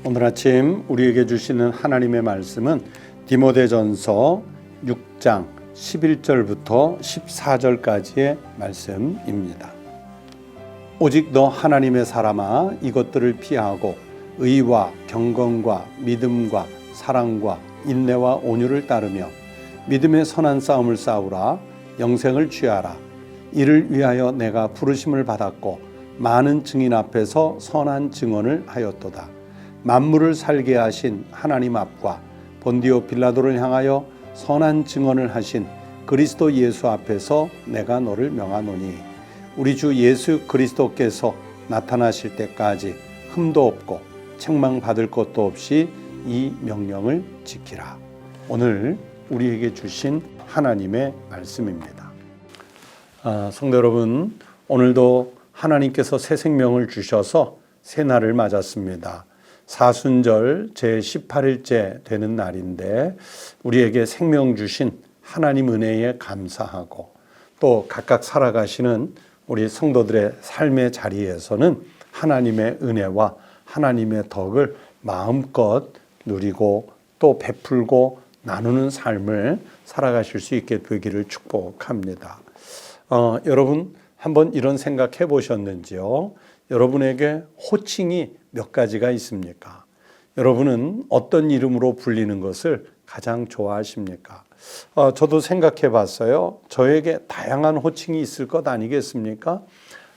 오늘 아침 우리에게 주시는 하나님의 말씀은 디모데전서 6장 11절부터 14절까지의 말씀입니다. 오직 너 하나님의 사람아, 이것들을 피하고 의와 경건과 믿음과 사랑과 인내와 온유를 따르며 믿음의 선한 싸움을 싸우라. 영생을 취하라. 이를 위하여 내가 부르심을 받았고 많은 증인 앞에서 선한 증언을 하였도다. 만물을 살게 하신 하나님 앞과 본디오 빌라도를 향하여 선한 증언을 하신 그리스도 예수 앞에서 내가 너를 명하노니, 우리 주 예수 그리스도께서 나타나실 때까지 흠도 없고 책망받을 것도 없이 이 명령을 지키라. 오늘 우리에게 주신 하나님의 말씀입니다. 성도 여러분, 오늘도 하나님께서 새 생명을 주셔서 새 날을 맞았습니다. 사순절 제18일째 되는 날인데 우리에게 생명 주신 하나님 은혜에 감사하고, 또 각각 살아가시는 우리 성도들의 삶의 자리에서는 하나님의 은혜와 하나님의 덕을 마음껏 누리고 또 베풀고 나누는 삶을 살아가실 수 있게 되기를 축복합니다. 여러분 한번 이런 생각 해보셨는지요? 여러분에게 호칭이 몇 가지가 있습니까? 여러분은 어떤 이름으로 불리는 것을 가장 좋아하십니까? 저도 생각해 봤어요. 저에게 다양한 호칭이 있을 것 아니겠습니까?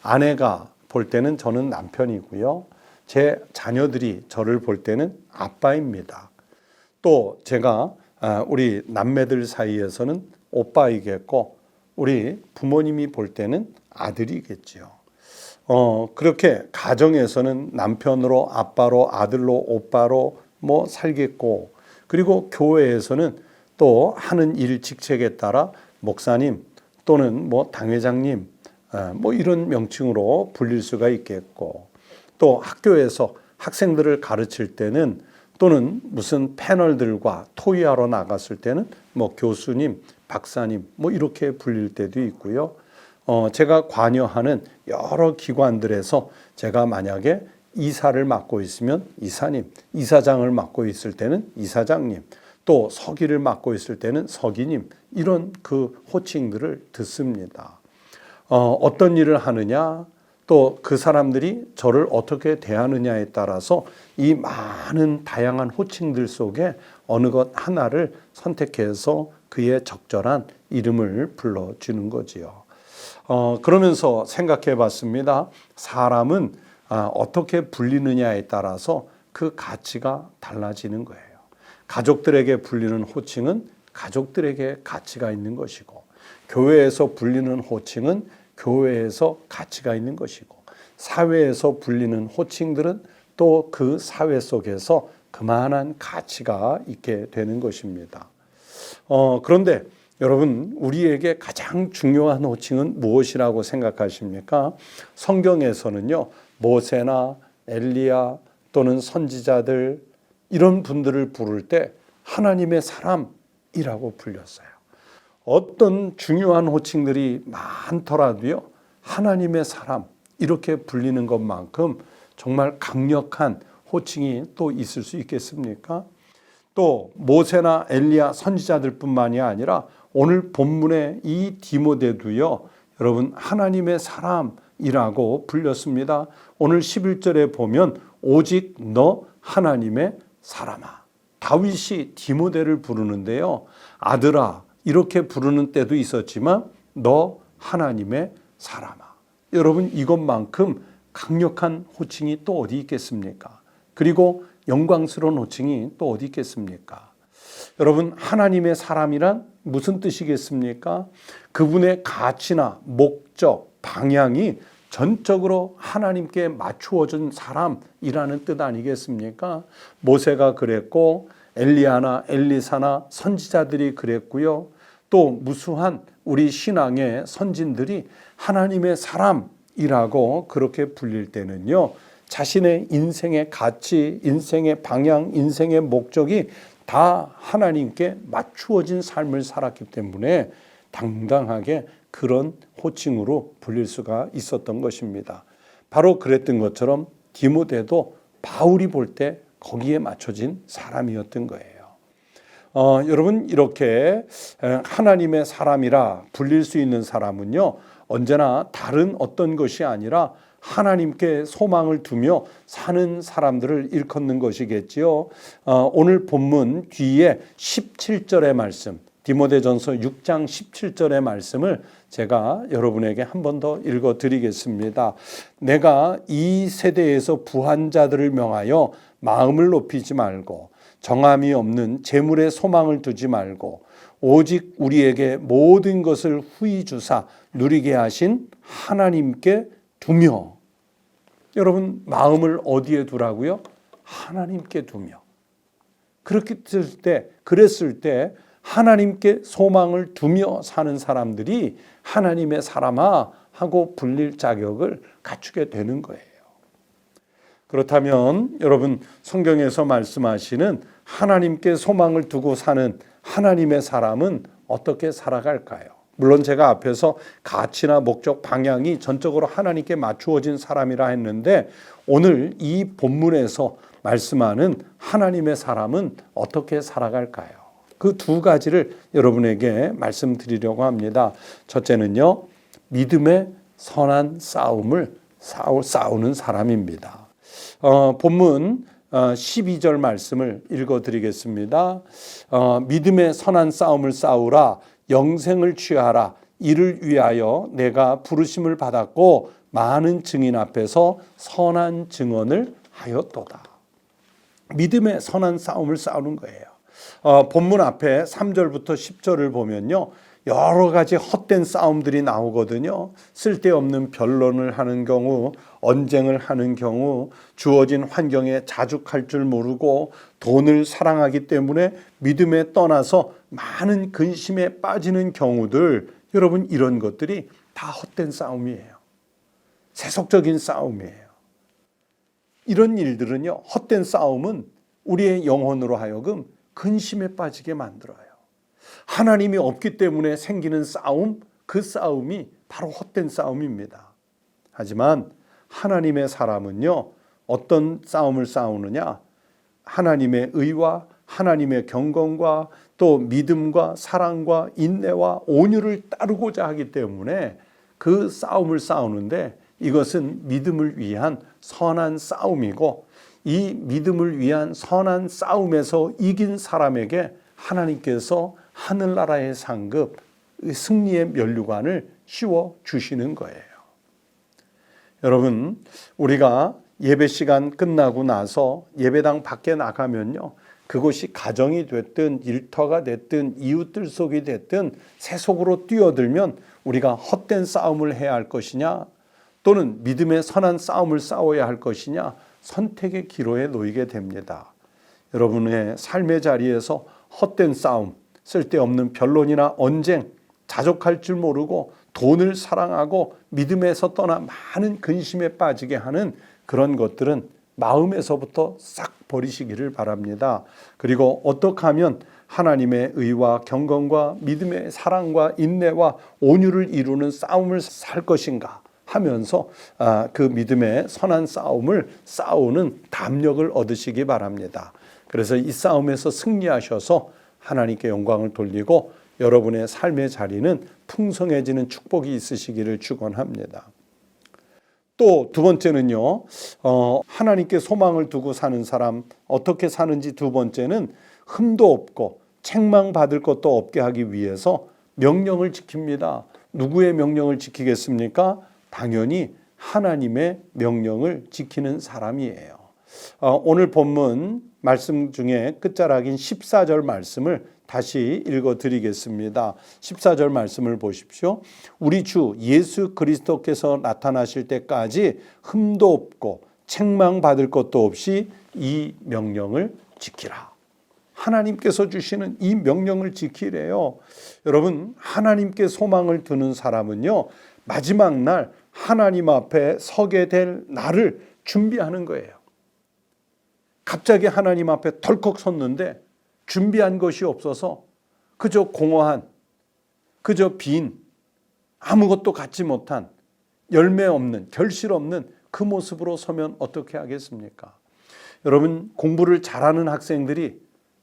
아내가 볼 때는 저는 남편이고요. 제 자녀들이 저를 볼 때는 아빠입니다. 또 제가 우리 남매들 사이에서는 오빠이겠고, 우리 부모님이 볼 때는 아들이겠지요. 그렇게 가정에서는 남편으로, 아빠로, 아들로, 오빠로 살겠고, 그리고 교회에서는 또 하는 일 직책에 따라 목사님 또는 당회장님 이런 명칭으로 불릴 수가 있겠고, 또 학교에서 학생들을 가르칠 때는 또는 무슨 패널들과 토의하러 나갔을 때는 교수님, 박사님 이렇게 불릴 때도 있고요. 제가 관여하는 여러 기관들에서 제가 만약에 이사를 맡고 있으면 이사님, 이사장을 맡고 있을 때는 이사장님, 또 서기를 맡고 있을 때는 서기님, 이런 그 호칭들을 듣습니다. 어떤 일을 하느냐, 또 그 사람들이 저를 어떻게 대하느냐에 따라서 이 많은 다양한 호칭들 속에 어느 것 하나를 선택해서 그의 적절한 이름을 불러주는 거지요. 그러면서 생각해 봤습니다. 사람은 어떻게 불리느냐에 따라서 그 가치가 달라지는 거예요. 가족들에게 불리는 호칭은 가족들에게 가치가 있는 것이고, 교회에서 불리는 호칭은 교회에서 가치가 있는 것이고, 사회에서 불리는 호칭들은 또 그 사회 속에서 그만한 가치가 있게 되는 것입니다. 그런데 여러분, 우리에게 가장 중요한 호칭은 무엇이라고 생각하십니까? 성경에서는요, 모세나 엘리야 또는 선지자들, 이런 분들을 부를 때 하나님의 사람이라고 불렸어요. 어떤 중요한 호칭들이 많더라도요, 하나님의 사람 이렇게 불리는 것만큼 정말 강력한 호칭이 또 있을 수 있겠습니까? 또 모세나 엘리야 선지자들뿐만이 아니라 오늘 본문의 이 디모데도요, 여러분 하나님의 사람이라고 불렸습니다. 오늘 11절에 보면 오직 너 하나님의 사람아. 다윗이 디모데를 부르는데요, 아들아 이렇게 부르는 때도 있었지만 너 하나님의 사람아. 여러분, 이것만큼 강력한 호칭이 또 어디 있겠습니까? 그리고 영광스러운 호칭이 또 어디 있겠습니까? 여러분, 하나님의 사람이란 무슨 뜻이겠습니까? 그분의 가치나 목적, 방향이 전적으로 하나님께 맞추어진 사람이라는 뜻 아니겠습니까? 모세가 그랬고, 엘리야나 엘리사나 선지자들이 그랬고요. 또 무수한 우리 신앙의 선진들이 하나님의 사람이라고 그렇게 불릴 때는요, 자신의 인생의 가치, 인생의 방향, 인생의 목적이 다 하나님께 맞추어진 삶을 살았기 때문에 당당하게 그런 호칭으로 불릴 수가 있었던 것입니다. 바로 그랬던 것처럼 디모데도 바울이 볼 때 거기에 맞춰진 사람이었던 거예요. 여러분, 이렇게 하나님의 사람이라 불릴 수 있는 사람은요, 언제나 다른 어떤 것이 아니라 하나님께 소망을 두며 사는 사람들을 일컫는 것이겠지요. 오늘 본문 뒤에 17절의 말씀, 디모데전서 6장 17절의 말씀을 제가 여러분에게 한 번 더 읽어드리겠습니다. 내가 이 세대에서 부한 자들을 명하여 마음을 높이지 말고 정함이 없는 재물에 소망을 두지 말고 오직 우리에게 모든 것을 후히 주사 누리게 하신 하나님께 두며. 여러분, 마음을 어디에 두라고요? 하나님께 두며. 그랬을 때 하나님께 소망을 두며 사는 사람들이 하나님의 사람아 하고 불릴 자격을 갖추게 되는 거예요. 그렇다면 여러분, 성경에서 말씀하시는 하나님께 소망을 두고 사는 하나님의 사람은 어떻게 살아갈까요? 물론 제가 앞에서 가치나 목적, 방향이 전적으로 하나님께 맞추어진 사람이라 했는데, 오늘 이 본문에서 말씀하는 하나님의 사람은 어떻게 살아갈까요? 그 두 가지를 여러분에게 말씀드리려고 합니다. 첫째는요, 믿음의 선한 싸움을 싸우는 사람입니다. 본문 12절 말씀을 읽어드리겠습니다. 믿음의 선한 싸움을 싸우라, 영생을 취하라, 이를 위하여 내가 부르심을 받았고 많은 증인 앞에서 선한 증언을 하였도다. 믿음의 선한 싸움을 싸우는 거예요. 본문 앞에 3절부터 10절을 보면요, 여러 가지 헛된 싸움들이 나오거든요. 쓸데없는 변론을 하는 경우, 언쟁을 하는 경우, 주어진 환경에 자족할 줄 모르고 돈을 사랑하기 때문에 믿음에 떠나서 많은 근심에 빠지는 경우들, 여러분, 이런 것들이 다 헛된 싸움이에요. 세속적인 싸움이에요. 이런 일들은요, 헛된 싸움은 우리의 영혼으로 하여금 근심에 빠지게 만들어요. 하나님이 없기 때문에 생기는 싸움, 그 싸움이 바로 헛된 싸움입니다. 하지만 하나님의 사람은요, 어떤 싸움을 싸우느냐? 하나님의 의와 하나님의 경건과 또 믿음과 사랑과 인내와 온유를 따르고자 하기 때문에 그 싸움을 싸우는데, 이것은 믿음을 위한 선한 싸움이고, 이 믿음을 위한 선한 싸움에서 이긴 사람에게 하나님께서 하늘나라의 상급, 승리의 면류관을 씌워 주시는 거예요. 여러분, 우리가 예배 시간 끝나고 나서 예배당 밖에 나가면요, 그곳이 가정이 됐든 일터가 됐든 이웃들 속이 됐든 세속으로 뛰어들면 우리가 헛된 싸움을 해야 할 것이냐, 또는 믿음의 선한 싸움을 싸워야 할 것이냐, 선택의 기로에 놓이게 됩니다. 여러분의 삶의 자리에서 헛된 싸움, 쓸데없는 변론이나 언쟁, 자족할 줄 모르고 돈을 사랑하고 믿음에서 떠나 많은 근심에 빠지게 하는 그런 것들은 마음에서부터 싹 버리시기를 바랍니다. 그리고 어떻게 하면 하나님의 의와 경건과 믿음의 사랑과 인내와 온유를 이루는 싸움을 살 것인가 하면서 그 믿음의 선한 싸움을 싸우는 담력을 얻으시기 바랍니다. 그래서 이 싸움에서 승리하셔서 하나님께 영광을 돌리고 여러분의 삶의 자리는 풍성해지는 축복이 있으시기를 축원합니다. 또 두 번째는요, 하나님께 소망을 두고 사는 사람 어떻게 사는지, 두 번째는 흠도 없고 책망받을 것도 없게 하기 위해서 명령을 지킵니다. 누구의 명령을 지키겠습니까? 당연히 하나님의 명령을 지키는 사람이에요. 오늘 본문 말씀 중에 끝자락인 14절 말씀을 다시 읽어드리겠습니다. 14절 말씀을 보십시오. 우리 주 예수 그리스도께서 나타나실 때까지 흠도 없고 책망받을 것도 없이 이 명령을 지키라. 하나님께서 주시는 이 명령을 지키래요. 여러분, 하나님께 소망을 두는 사람은요, 마지막 날 하나님 앞에 서게 될 날을 준비하는 거예요. 갑자기 하나님 앞에 덜컥 섰는데 준비한 것이 없어서 그저 공허한, 그저 빈, 아무것도 갖지 못한, 열매 없는, 결실 없는 그 모습으로 서면 어떻게 하겠습니까? 여러분, 공부를 잘하는 학생들이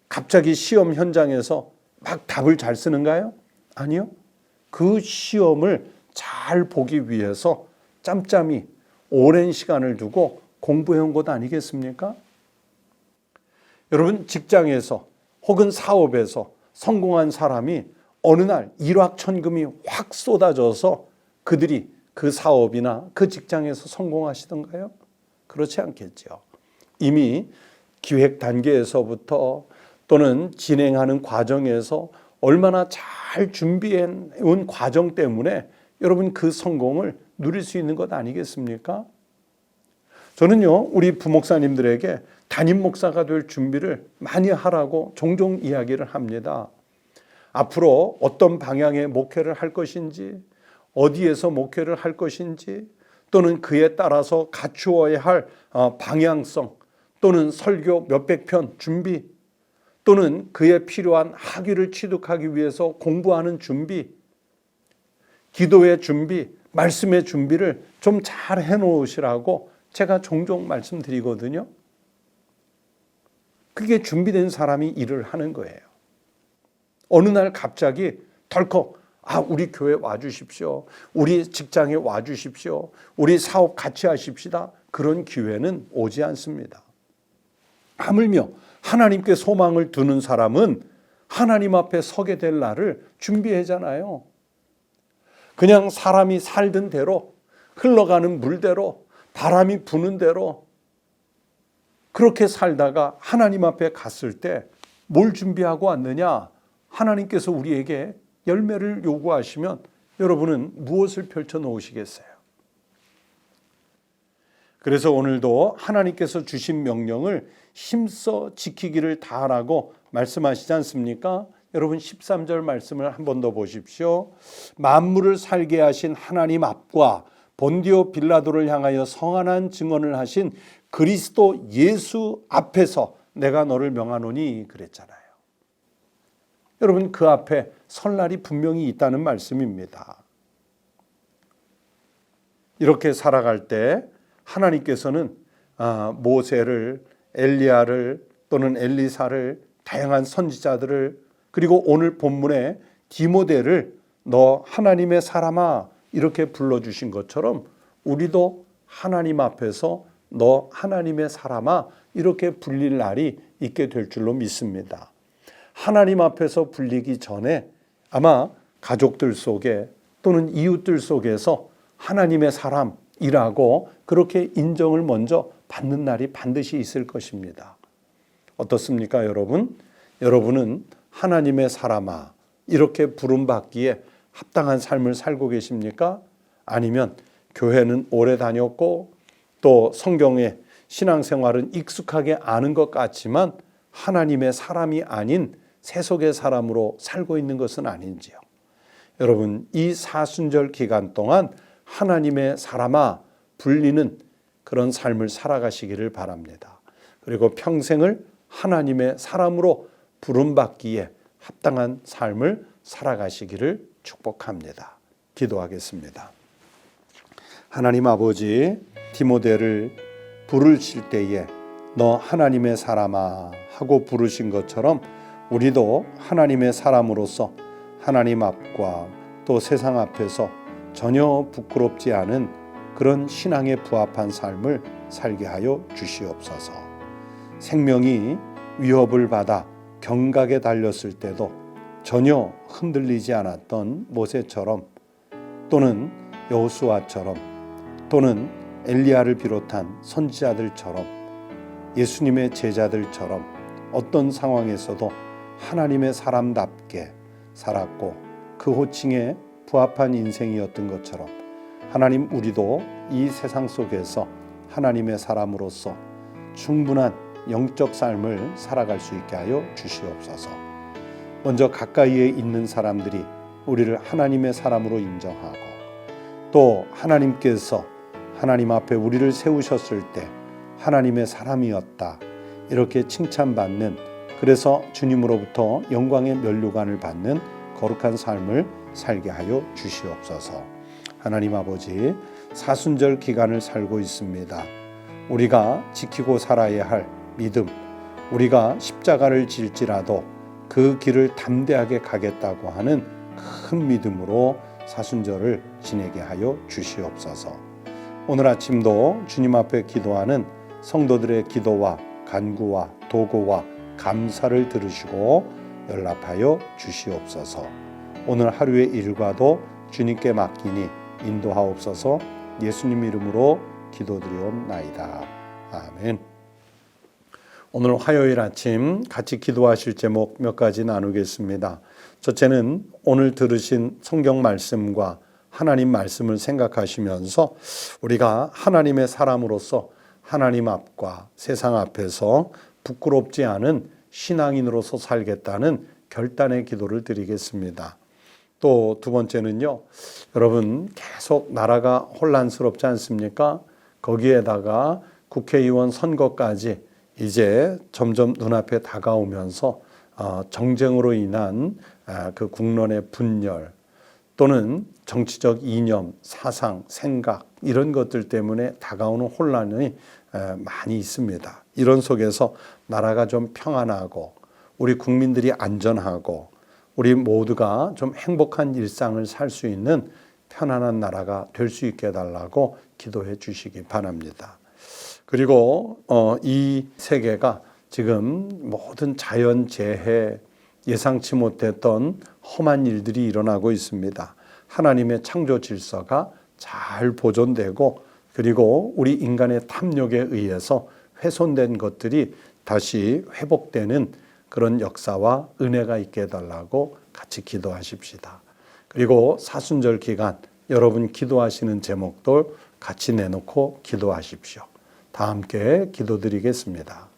갑자기 시험 현장에서 막 답을 잘 쓰는가요? 아니요. 그 시험을 잘 보기 위해서 짬짬이 오랜 시간을 두고 공부해온 것 아니겠습니까? 여러분, 직장에서 혹은 사업에서 성공한 사람이 어느 날 일확천금이 확 쏟아져서 그들이 그 사업이나 그 직장에서 성공하시던가요? 그렇지 않겠죠. 이미 기획 단계에서부터 또는 진행하는 과정에서 얼마나 잘 준비해 온 과정 때문에 여러분 그 성공을 누릴 수 있는 것 아니겠습니까? 저는요, 우리 부목사님들에게 담임 목사가 될 준비를 많이 하라고 종종 이야기를 합니다. 앞으로 어떤 방향의 목회를 할 것인지, 어디에서 목회를 할 것인지, 또는 그에 따라서 갖추어야 할 방향성, 또는 설교 몇백 편 준비, 또는 그에 필요한 학위를 취득하기 위해서 공부하는 준비, 기도의 준비, 말씀의 준비를 좀 잘 해놓으시라고 제가 종종 말씀드리거든요. 그게 준비된 사람이 일을 하는 거예요. 어느 날 갑자기 덜컥 우리 교회 와주십시오. 우리 직장에 와주십시오. 우리 사업 같이 하십시다. 그런 기회는 오지 않습니다. 하물며 하나님께 소망을 두는 사람은 하나님 앞에 서게 될 날을 준비하잖아요. 그냥 사람이 살던 대로, 흘러가는 물대로, 바람이 부는 대로 그렇게 살다가 하나님 앞에 갔을 때 뭘 준비하고 왔느냐? 하나님께서 우리에게 열매를 요구하시면 여러분은 무엇을 펼쳐 놓으시겠어요? 그래서 오늘도 하나님께서 주신 명령을 힘써 지키기를 다하라고 말씀하시지 않습니까? 여러분 13절 말씀을 한 번 더 보십시오. 만물을 살게 하신 하나님 앞과 본디오 빌라도를 향하여 성안한 증언을 하신 그리스도 예수 앞에서 내가 너를 명하노니 그랬잖아요. 여러분 그 앞에 설 날이 분명히 있다는 말씀입니다. 이렇게 살아갈 때 하나님께서는 모세를, 엘리야를 또는 엘리사를, 다양한 선지자들을, 그리고 오늘 본문에 디모데를 너 하나님의 사람아 이렇게 불러주신 것처럼 우리도 하나님 앞에서 너 하나님의 사람아 이렇게 불릴 날이 있게 될 줄로 믿습니다. 하나님 앞에서 불리기 전에 아마 가족들 속에 또는 이웃들 속에서 하나님의 사람이라고 그렇게 인정을 먼저 받는 날이 반드시 있을 것입니다. 어떻습니까, 여러분? 여러분은 하나님의 사람아 이렇게 부름받기에 합당한 삶을 살고 계십니까? 아니면 교회는 오래 다녔고 또 성경의 신앙생활은 익숙하게 아는 것 같지만 하나님의 사람이 아닌 세속의 사람으로 살고 있는 것은 아닌지요? 여러분 이 사순절 기간 동안 하나님의 사람아 불리는 그런 삶을 살아가시기를 바랍니다. 그리고 평생을 하나님의 사람으로 부름받기에 합당한 삶을 살아가시기를 축복합니다. 기도하겠습니다. 하나님 아버지, 디모데를 부르실 때에 너 하나님의 사람아 하고 부르신 것처럼 우리도 하나님의 사람으로서 하나님 앞과 또 세상 앞에서 전혀 부끄럽지 않은 그런 신앙에 부합한 삶을 살게 하여 주시옵소서. 생명이 위협을 받아 경각에 달렸을 때도 전혀 흔들리지 않았던 모세처럼 또는 여호수아처럼 또는 엘리야를 비롯한 선지자들처럼 예수님의 제자들처럼 어떤 상황에서도 하나님의 사람답게 살았고 그 호칭에 부합한 인생이었던 것처럼 하나님 우리도 이 세상 속에서 하나님의 사람으로서 충분한 영적 삶을 살아갈 수 있게 하여 주시옵소서. 먼저 가까이에 있는 사람들이 우리를 하나님의 사람으로 인정하고 또 하나님께서 하나님 앞에 우리를 세우셨을 때 하나님의 사람이었다 이렇게 칭찬받는, 그래서 주님으로부터 영광의 면류관을 받는 거룩한 삶을 살게 하여 주시옵소서. 하나님 아버지, 사순절 기간을 살고 있습니다. 우리가 지키고 살아야 할 믿음, 우리가 십자가를 질지라도 그 길을 담대하게 가겠다고 하는 큰 믿음으로 사순절을 지내게 하여 주시옵소서. 오늘 아침도 주님 앞에 기도하는 성도들의 기도와 간구와 도구와 감사를 들으시고 연락하여 주시옵소서. 오늘 하루의 일과도 주님께 맡기니 인도하옵소서. 예수님 이름으로 기도드리옵나이다. 아멘. 오늘 화요일 아침 같이 기도하실 제목 몇 가지 나누겠습니다. 첫째는 오늘 들으신 성경 말씀과 하나님 말씀을 생각하시면서 우리가 하나님의 사람으로서 하나님 앞과 세상 앞에서 부끄럽지 않은 신앙인으로서 살겠다는 결단의 기도를 드리겠습니다. 또 두 번째는요, 여러분 계속 나라가 혼란스럽지 않습니까? 거기에다가 국회의원 선거까지 이제 점점 눈앞에 다가오면서 정쟁으로 인한 그 국론의 분열 또는 정치적 이념, 사상, 생각 이런 것들 때문에 다가오는 혼란이 많이 있습니다. 이런 속에서 나라가 좀 평안하고 우리 국민들이 안전하고 우리 모두가 좀 행복한 일상을 살 수 있는 편안한 나라가 될 수 있게 해달라고 기도해 주시기 바랍니다. 그리고 이 세계가 지금 모든 자연재해, 예상치 못했던 험한 일들이 일어나고 있습니다. 하나님의 창조 질서가 잘 보존되고 그리고 우리 인간의 탐욕에 의해서 훼손된 것들이 다시 회복되는 그런 역사와 은혜가 있게 해달라고 같이 기도하십시다. 그리고 사순절 기간 여러분 기도하시는 제목들 같이 내놓고 기도하십시오. 다 함께 기도드리겠습니다.